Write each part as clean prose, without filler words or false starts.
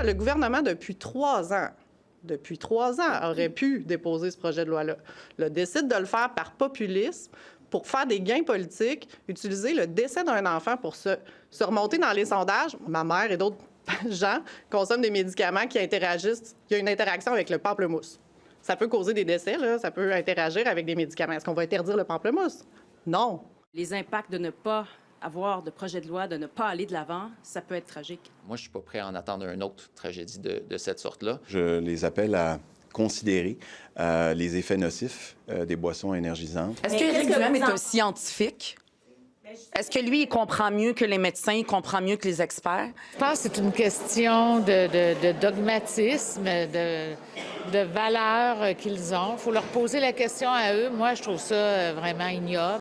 Le gouvernement, depuis 3 ans, aurait pu déposer ce projet de loi-là. Le décide de le faire par populisme, pour faire des gains politiques, utiliser le décès d'un enfant pour se remonter dans les sondages. Ma mère et d'autres gens consomment des médicaments qui interagissent. Il y a une interaction avec le pamplemousse. Ça peut causer des décès, là. Ça peut interagir avec des médicaments. Est-ce qu'on va interdire le pamplemousse? Non. Les impacts de ne pas avoir de projet de loi, de ne pas aller de l'avant, ça peut être tragique. Moi, je ne suis pas prêt à en attendre une autre tragédie de cette sorte-là. Je les appelle à considérer les effets nocifs des boissons énergisantes. Est-ce qu'Éric Duhem est un scientifique? Est-ce que lui, il comprend mieux que les médecins, il comprend mieux que les experts? Je pense que c'est une question de dogmatisme, de valeurs qu'ils ont. Il faut leur poser la question à eux. Moi, je trouve ça vraiment ignoble.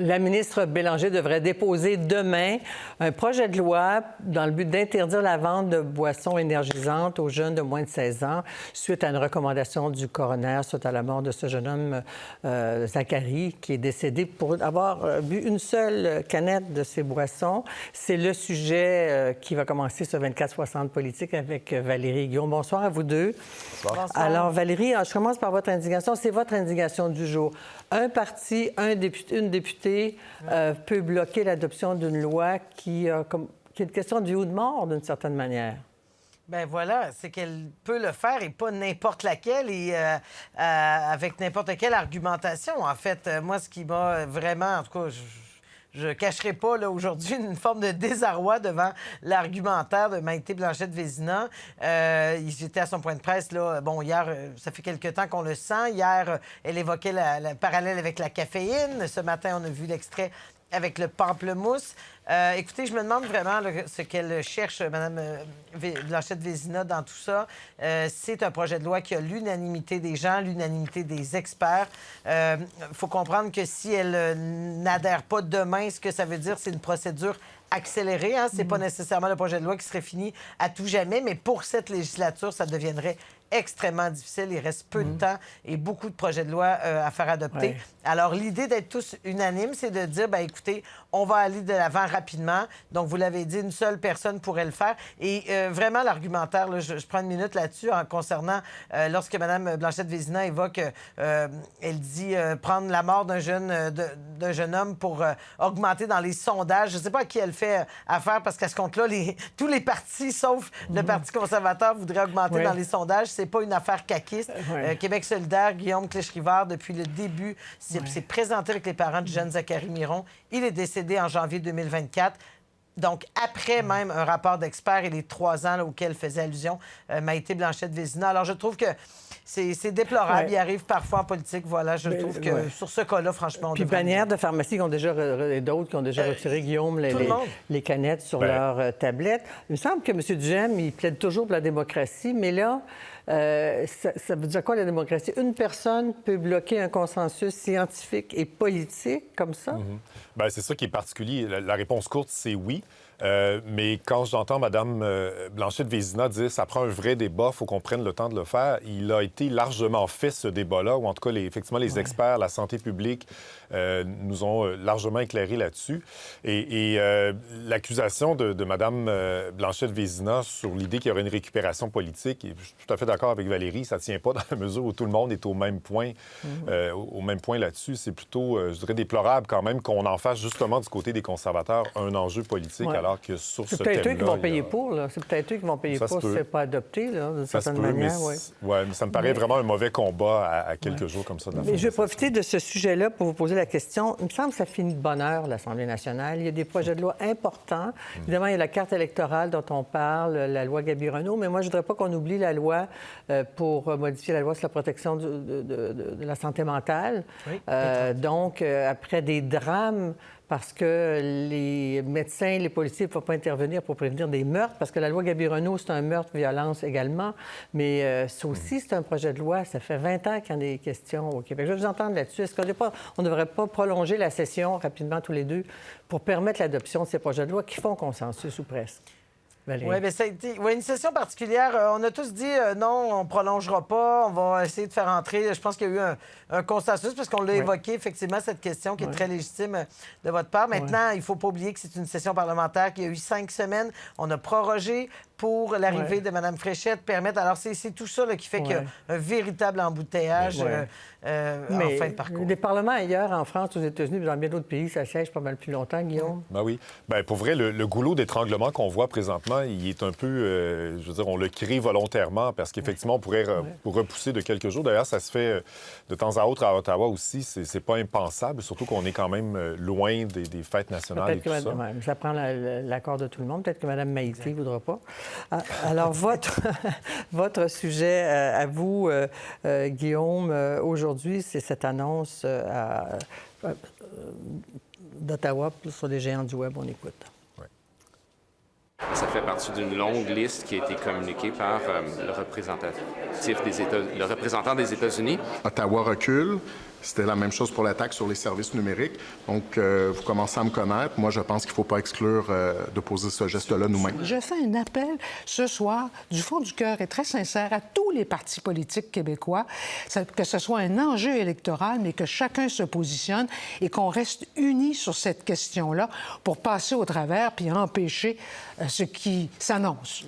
La ministre Bélanger devrait déposer demain un projet de loi dans le but d'interdire la vente de boissons énergisantes aux jeunes de moins de 16 ans suite à une recommandation du coroner suite à la mort de ce jeune homme, Zachary, qui est décédé pour avoir bu une seule canette de ces boissons. C'est le sujet qui va commencer ce 24-60 politique avec Valérie Guillaume. Bonsoir à vous deux. Bonsoir. Alors, Valérie, je commence par votre indignation. C'est votre indignation du jour. Un parti, une députée peut bloquer l'adoption d'une loi qui est une question de vie ou de mort, d'une certaine manière. Ben voilà, c'est qu'elle peut le faire et pas n'importe laquelle et avec n'importe quelle argumentation. En fait, moi, ce qui m'a vraiment, en tout cas, je cacherai pas là aujourd'hui une forme de désarroi devant l'argumentaire de Maïté Blanchette-Vézina. J'étais à son point de presse là. Bon, hier, ça fait quelque temps qu'on le sent. Hier, elle évoquait le parallèle avec la caféine. Ce matin, on a vu l'extrait avec le pamplemousse. Écoutez, je me demande vraiment là, ce qu'elle cherche, Mme Blanchette-Vézina, dans tout ça. C'est un projet de loi qui a l'unanimité des gens, l'unanimité des experts. Il faut comprendre que si elle n'adhère pas demain, ce que ça veut dire, c'est une procédure accélérée. Hein? C'est pas nécessairement le projet de loi qui serait fini à tout jamais, mais pour cette législature, ça deviendrait extrêmement difficile. Il reste peu de temps et beaucoup de projets de loi à faire adopter. Ouais. Alors, l'idée d'être tous unanimes, c'est de dire, bien, écoutez, on va aller de l'avant rapidement. Donc, vous l'avez dit, une seule personne pourrait le faire. Et vraiment, l'argumentaire, là, je prends une minute là-dessus en concernant lorsque Mme Blanchette-Vézina évoque, elle dit prendre la mort d'un jeune homme pour augmenter dans les sondages. Je ne sais pas à qui elle fait affaire parce qu'à ce compte-là, tous les partis, sauf le Parti conservateur, voudraient augmenter dans les sondages. C'est pas une affaire caquiste. Québec solidaire, Guillaume Clich-Rivard, depuis le début, s'est présenté avec les parents du jeune Zachary Miron. Il est décédé en janvier 2024. Donc, après même un rapport d'experts et les 3 ans là, auxquels faisait allusion Maïté Blanchette-Vézina. Alors, je trouve que c'est déplorable. Ouais. Il arrive parfois en politique. Voilà, je trouve que sur ce cas-là, franchement, on Puis devrait... bannières de pharmacie qui ont déjà et d'autres qui ont déjà retiré, Guillaume, les canettes sur leur tablette. Il me semble que M. Duhem, il plaide toujours pour la démocratie, mais là, ça veut dire quoi, la démocratie? Une personne peut bloquer un consensus scientifique et politique comme ça? Bien, c'est ça qui est particulier. La réponse courte, c'est oui. Mais quand j'entends Mme Blanchette-Vézina dire « ça prend un vrai débat, il faut qu'on prenne le temps de le faire », il a été largement fait, ce débat-là, ou en tout cas, effectivement, les experts, la santé publique nous ont largement éclairé là-dessus. Et l'accusation de Mme Blanchette-Vézina sur l'idée qu'il y aurait une récupération politique, et je suis tout à fait d'accord avec Valérie, ça ne tient pas dans la mesure où tout le monde est au même point, là-dessus. C'est plutôt, je dirais, déplorable quand même qu'on en fasse justement du côté des conservateurs un enjeu politique, alors que sur ce thème-là... C'est peut-être eux qui vont payer pour, là. C'est peut-être eux qui vont payer pour si c'est pas adopté, là, d'une certaine manière. Mais ça me paraît vraiment un mauvais combat à quelques jours comme ça. Mais je vais profiter de ce sujet-là pour vous poser la question. Il me semble que ça finit de bonne heure, l'Assemblée nationale. Il y a des projets de loi importants. Évidemment, il y a la carte électorale dont on parle, la loi Gabi-Renaud, mais moi, je ne voudrais pas qu'on oublie la loi pour modifier la loi sur la protection de la santé mentale. Oui, donc, après des drames, parce que les médecins, les policiers ne peuvent pas intervenir pour prévenir des meurtres, parce que la loi Gabi-Renaud, c'est un meurtre, violence également. Mais ça aussi, c'est un projet de loi. Ça fait 20 ans qu'il y en a des questions au Québec. Je vais vous entendre là-dessus. Est-ce qu'on ne devrait pas prolonger la session rapidement tous les deux pour permettre l'adoption de ces projets de loi qui font consensus ou presque? Oui, bien, ça a été une session particulière. On a tous dit non, on ne prolongera pas, on va essayer de faire entrer. Je pense qu'il y a eu un consensus parce qu'on l'a évoqué, effectivement, cette question qui est très légitime de votre part. Maintenant, il ne faut pas oublier que c'est une session parlementaire qui a eu 5 semaines. On a prorogé pour l'arrivée de Mme Fréchette permettent... Alors, c'est tout ça là, qui fait qu'il y a un véritable embouteillage en fin de parcours. Les parlements ailleurs, en France, aux États-Unis, dans bien d'autres pays, ça siège pas mal plus longtemps, Guillaume. Ben oui. Ben, pour vrai, le goulot d'étranglement qu'on voit présentement, il est un peu, je veux dire, on le crée volontairement parce qu'effectivement, on pourrait repousser de quelques jours. D'ailleurs, ça se fait de temps à autre à Ottawa aussi. C'est pas impensable, surtout qu'on est quand même loin des fêtes nationales et tout ça. Ça prend l'accord de tout le monde. Peut-être que Mme Maïté ne voudra pas. Alors, votre sujet à vous, Guillaume, aujourd'hui, c'est cette annonce d'Ottawa sur les géants du Web. On écoute. Ça fait partie d'une longue liste qui a été communiquée par le représentant des États-Unis. Ottawa recule. C'était la même chose pour la taxe sur les services numériques. Donc, vous commencez à me connaître. Moi, je pense qu'il ne faut pas exclure de poser ce geste-là nous-mêmes. Je fais un appel ce soir, du fond du cœur et très sincère, à tous les partis politiques québécois, que ce soit un enjeu électoral, mais que chacun se positionne et qu'on reste unis sur cette question-là pour passer au travers puis empêcher ce qui s'annonce.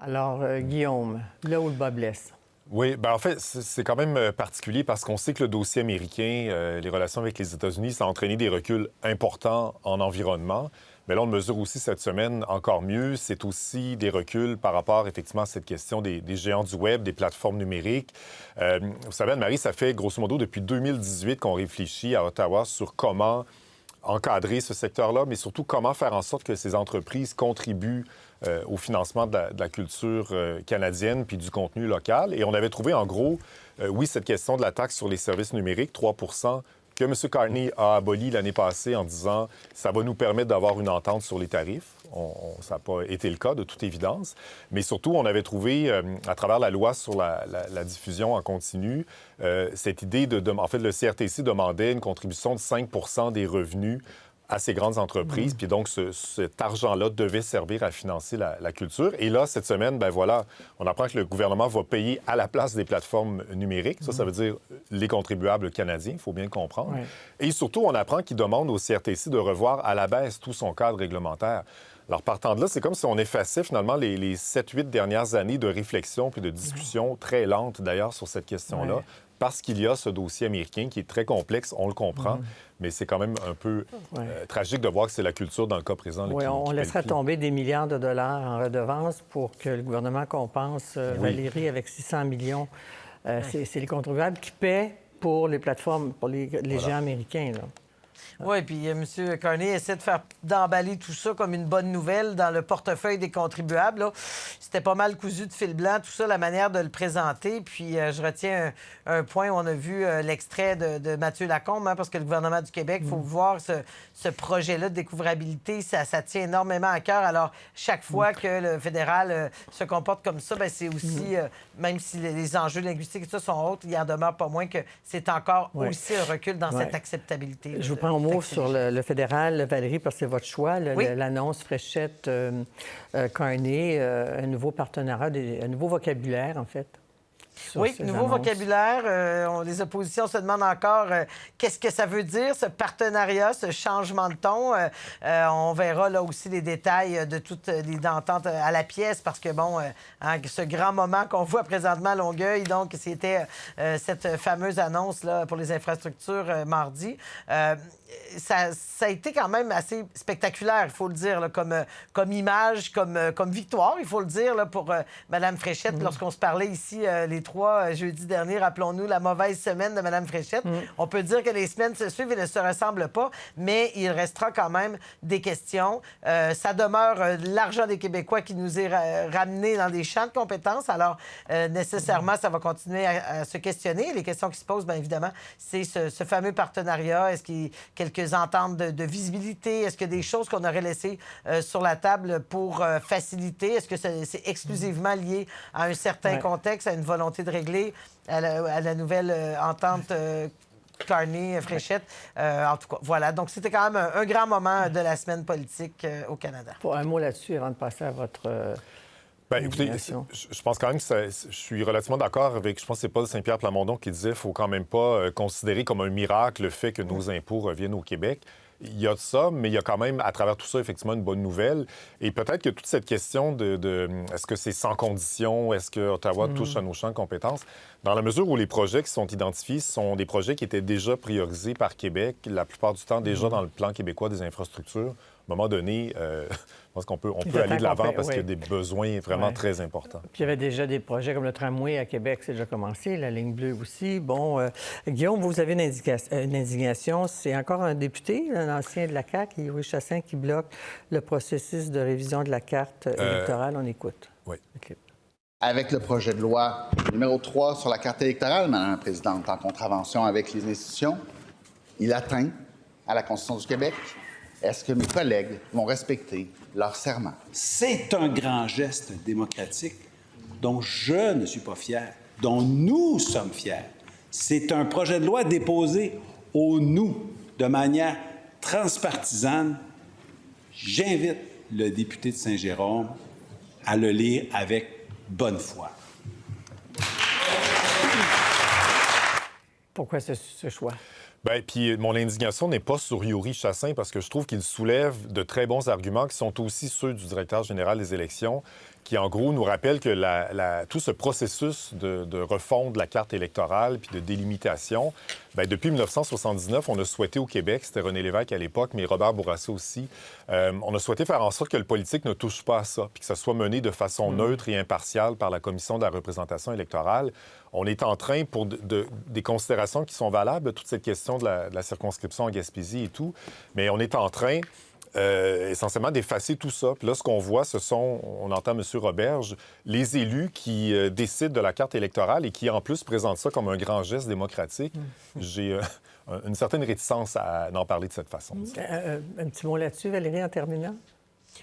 Alors, Guillaume, là où le bas blesse. Oui, bien en fait, c'est quand même particulier parce qu'on sait que le dossier américain, les relations avec les États-Unis, ça a entraîné des reculs importants en environnement. Mais là, on le mesure aussi cette semaine encore mieux. C'est aussi des reculs par rapport, effectivement, à cette question des géants du Web, des plateformes numériques. Vous savez, Anne-Marie, ça fait grosso modo depuis 2018 qu'on réfléchit à Ottawa sur comment encadrer ce secteur-là, mais surtout comment faire en sorte que ces entreprises contribuent au financement de la culture canadienne puis du contenu local. Et on avait trouvé, en gros, oui, cette question de la taxe sur les services numériques, 3 que M. Carney a aboli l'année passée en disant « ça va nous permettre d'avoir une entente sur les tarifs ». Ça n'a pas été le cas, de toute évidence. Mais surtout, on avait trouvé, à travers la loi sur la diffusion en continu, cette idée en fait, le CRTC demandait une contribution de 5 des revenus à ces grandes entreprises. Puis donc, cet argent-là devait servir à financer la culture. Et là, cette semaine, ben voilà, on apprend que le gouvernement va payer à la place des plateformes numériques. Ça veut dire les contribuables canadiens, il faut bien le comprendre. Et surtout, on apprend qu'il demande au CRTC de revoir à la baisse tout son cadre réglementaire. Alors, partant de là, c'est comme si on effaçait finalement les 7-8 dernières années de réflexion puis de discussion très lente, d'ailleurs, sur cette question-là, parce qu'il y a ce dossier américain qui est très complexe, on le comprend, mais c'est quand même un peu tragique de voir que c'est la culture, dans le cas présent. Oui, on laisserait tomber des milliards de dollars en redevances pour que le gouvernement compense Valérie avec 600 millions. C'est les contribuables qui paient pour les plateformes, pour les géants américains, là. Oui, puis M. Carney essaie d'emballer tout ça comme une bonne nouvelle dans le portefeuille des contribuables. Là. C'était pas mal cousu de fil blanc, tout ça, la manière de le présenter. Puis je retiens un point où on a vu l'extrait de Mathieu Lacombe, parce que le gouvernement du Québec, il faut voir ce projet-là de découvrabilité, ça tient énormément à cœur. Alors, chaque fois que le fédéral se comporte comme ça, bien, c'est aussi, même si les enjeux linguistiques et tout ça sont hauts, il en demeure pas moins que c'est encore aussi un recul dans cette acceptabilité. Je vous prends au mot sur le fédéral, Valérie, parce que c'est votre choix. L'annonce Fréchette-Carney, un nouveau partenariat, un nouveau vocabulaire, en fait. Oui, nouveau vocabulaire. Les oppositions se demandent encore qu'est-ce que ça veut dire, ce partenariat, ce changement de ton. On verra là aussi les détails de toutes les ententes à la pièce parce que, bon, ce grand moment qu'on voit présentement à Longueuil, donc, c'était cette fameuse annonce là, pour les infrastructures mardi. Ça a été quand même assez spectaculaire, il faut le dire, là, comme image, comme victoire, il faut le dire, là, pour Mme Fréchette. Lorsqu'on se parlait ici les trois jeudi dernier, rappelons-nous la mauvaise semaine de Mme Fréchette. On peut dire que les semaines se suivent et ne se ressemblent pas, mais il restera quand même des questions. Ça demeure l'argent des Québécois qui nous est ramené dans des champs de compétences. Alors, nécessairement, ça va continuer à se questionner. Les questions qui se posent, bien évidemment, c'est ce fameux partenariat. Est-ce qu'il quelques ententes de visibilité? Est-ce qu'il y a des choses qu'on aurait laissées sur la table pour faciliter? Est-ce que c'est exclusivement lié à un certain contexte, à une volonté de régler, à la nouvelle entente Carney-Fréchette? En tout cas, voilà. Donc, c'était quand même un grand moment de la semaine politique au Canada. Pour un mot là-dessus, avant de passer à votre... Bien, écoutez, je pense quand même que je suis relativement d'accord avec, je pense que c'est Paul Saint-Pierre Plamondon qui disait qu'il ne faut quand même pas considérer comme un miracle le fait que nos impôts reviennent au Québec. il y a de ça, mais il y a quand même, à travers tout ça, effectivement, une bonne nouvelle. Et peut-être que toute cette question de est-ce que c'est sans condition, est-ce que Ottawa touche à nos champs de compétences, dans la mesure où les projets qui sont identifiés sont des projets qui étaient déjà priorisés par Québec, la plupart du temps déjà dans le plan québécois des infrastructures, à un moment donné, je pense qu'on peut aller de l'avant parce qu'il y a des besoins vraiment très importants. Puis il y avait déjà des projets comme le tramway à Québec, c'est déjà commencé, la ligne bleue aussi. Bon, Guillaume, vous avez une indignation. C'est encore un député, un ancien de la CAQ, Yuri Chassin, qui bloque le processus de révision de la carte électorale. On écoute. Oui. Okay. Avec le projet de loi numéro 3 sur la carte électorale, Madame la Présidente, en contravention avec les institutions, il atteint à la Constitution du Québec. Est-ce que mes collègues vont respecter leur serment? C'est un grand geste démocratique dont je ne suis pas fier, dont nous sommes fiers. C'est un projet de loi déposé au nous, de manière transpartisane. J'invite le député de Saint-Jérôme à le lire avec bonne foi. Pourquoi ce choix? Bien, puis mon indignation n'est pas sur Yuri Chassin parce que je trouve qu'il soulève de très bons arguments qui sont aussi ceux du directeur général des élections, qui, en gros, nous rappelle que tout ce processus de refonte de la carte électorale puis de délimitation, bien, depuis 1979, on a souhaité au Québec, c'était René Lévesque à l'époque, mais Robert Bourassa aussi, on a souhaité faire en sorte que le politique ne touche pas à ça, puis que ça soit mené de façon neutre et impartiale par la Commission de la représentation électorale. On est en train, pour des considérations qui sont valables, toute cette question de la circonscription en Gaspésie et tout, mais on est en train essentiellement d'effacer tout ça. Puis là, ce qu'on voit, on entend M. Roberge, les élus qui décident de la carte électorale et qui, en plus, présentent ça comme un grand geste démocratique. J'ai une certaine réticence à en parler de cette façon. Un petit mot là-dessus, Valérie, en terminant?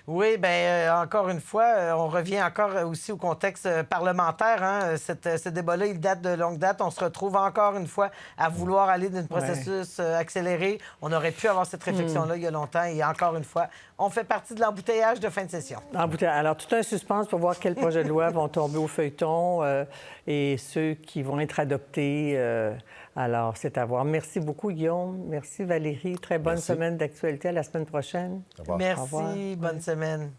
Oui, bien, encore une fois, on revient encore aussi au contexte parlementaire. Hein? Ce débat-là, il date de longue date. On se retrouve encore une fois à vouloir aller dans un processus accéléré. On aurait pu avoir cette réflexion-là il y a longtemps. Et encore une fois, on fait partie de l'embouteillage de fin de session. Alors, tout un suspense pour voir quels projets de loi vont tomber au feuilleton et ceux qui vont être adoptés. Alors, c'est à voir. Merci beaucoup, Guillaume. Merci, Valérie. Très bonne semaine d'actualité. À la semaine prochaine. Merci. Bonne semaine.